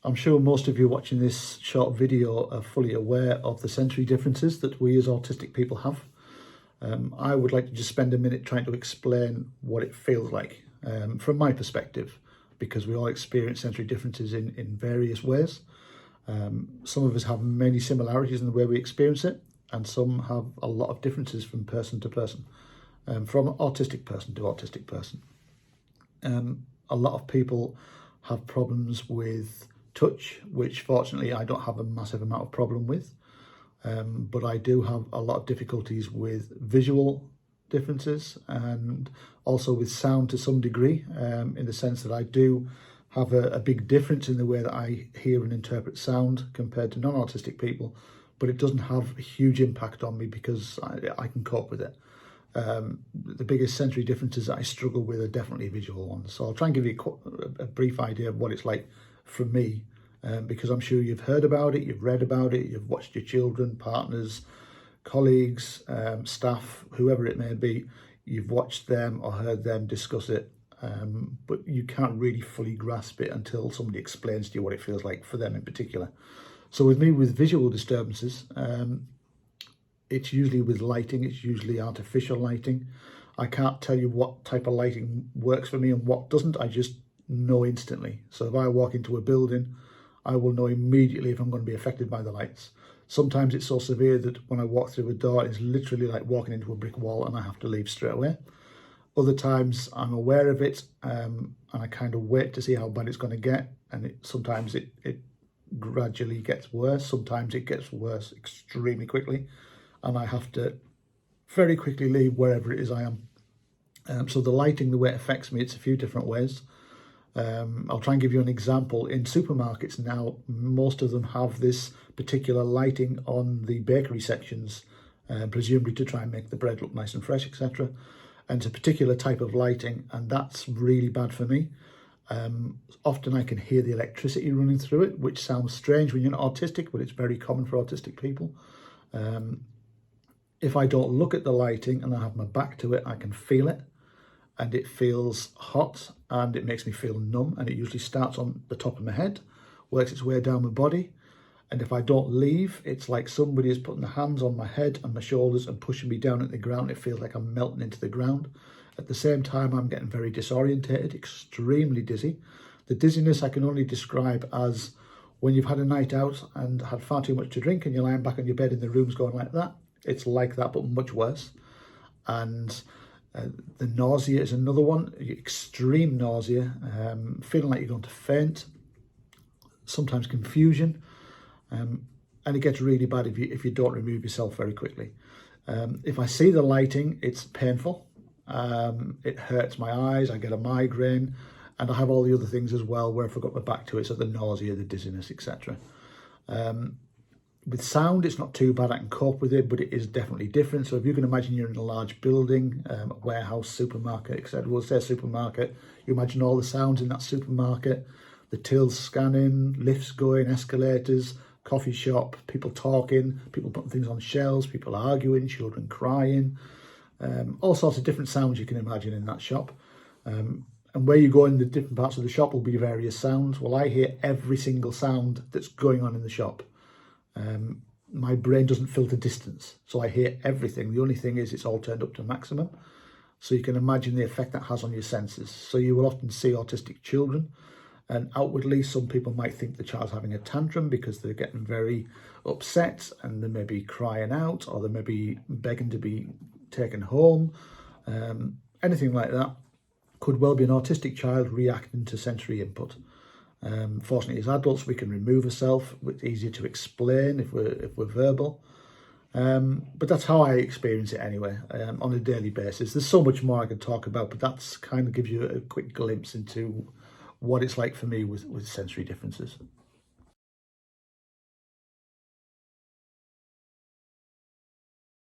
I'm sure most of you watching this short video are fully aware of the sensory differences that we as autistic people have. I would like to just spend a minute trying to explain what it feels like from my perspective, because we all experience sensory differences in various ways. Some of us have many similarities in the way we experience it, and some have a lot of differences from person to person, from autistic person to autistic person. A lot of people have problems with touch, which fortunately I don't have a massive amount of problem with, but I do have a lot of difficulties with visual differences and also with sound to some degree, in the sense that I do have a big difference in the way that I hear and interpret sound compared to non-autistic people, but it doesn't have a huge impact on me because I can cope with it. The biggest sensory differences that I struggle with are definitely visual ones. So I'll try and give you a brief idea of what it's like for me, because I'm sure you've heard about it, you've read about it, you've watched your children, partners, colleagues, staff, whoever it may be, you've watched them or heard them discuss it, but you can't really fully grasp it until somebody explains to you what it feels like for them in particular. So with me, with visual disturbances, it's usually with lighting, it's usually artificial lighting. I can't tell you what type of lighting works for me and what doesn't, I just know instantly. So if I walk into a building, I will know immediately if I'm going to be affected by the lights. Sometimes it's so severe that when I walk through a door, it's literally like walking into a brick wall and I have to leave straight away. Other times I'm aware of it, and I kind of wait to see how bad it's going to get, and sometimes it gradually gets worse, sometimes it gets worse extremely quickly, and I have to very quickly leave wherever it is I am. So the lighting, the way it affects me, it's a few different ways. I'll try and give you an example. In supermarkets now, most of them have this particular lighting on the bakery sections, presumably to try and make the bread look nice and fresh, etc. And it's a particular type of lighting, and that's really bad for me. Often I can hear the electricity running through it, which sounds strange when you're not autistic, but it's very common for autistic people. If I don't look at the lighting and I have my back to it, I can feel it, and it feels hot and it makes me feel numb, and it usually starts on the top of my head, works its way down my body, and if I don't leave, it's like somebody is putting their hands on my head and my shoulders and pushing me down at the ground. It feels like I'm melting into the ground. At the same time, I'm getting very disorientated, extremely dizzy. The dizziness I can only describe as when you've had a night out and had far too much to drink and you're lying back on your bed in the room's going like that. It's like that, but much worse. And the nausea is another one, extreme nausea, feeling like you're going to faint, sometimes confusion, and it gets really bad if you don't remove yourself very quickly. If I see the lighting, it's painful, it hurts my eyes, I get a migraine, and I have all the other things as well where if I've got my back to it, so the nausea, the dizziness, etc. With sound, it's not too bad, I can cope with it, but it is definitely different. So if you can imagine you're in a large building, a warehouse, supermarket, etc. We'll say supermarket, you imagine all the sounds in that supermarket, the tills scanning, lifts going, escalators, coffee shop, people talking, people putting things on shelves, people arguing, children crying, all sorts of different sounds you can imagine in that shop. And where you go in the different parts of the shop will be various sounds. Well, I hear every single sound that's going on in the shop. My brain doesn't filter distance, so I hear everything. The only thing is it's all turned up to maximum. So you can imagine the effect that has on your senses. So you will often see autistic children, and outwardly some people might think the child's having a tantrum because they're getting very upset and they may be crying out, or they may be begging to be taken home. Anything like that could well be an autistic child reacting to sensory input. Fortunately, as adults, we can remove ourselves. It's easier to explain if we're verbal. But that's how I experience it anyway, on a daily basis. There's so much more I could talk about, but that's kind of gives you a quick glimpse into what it's like for me with sensory differences.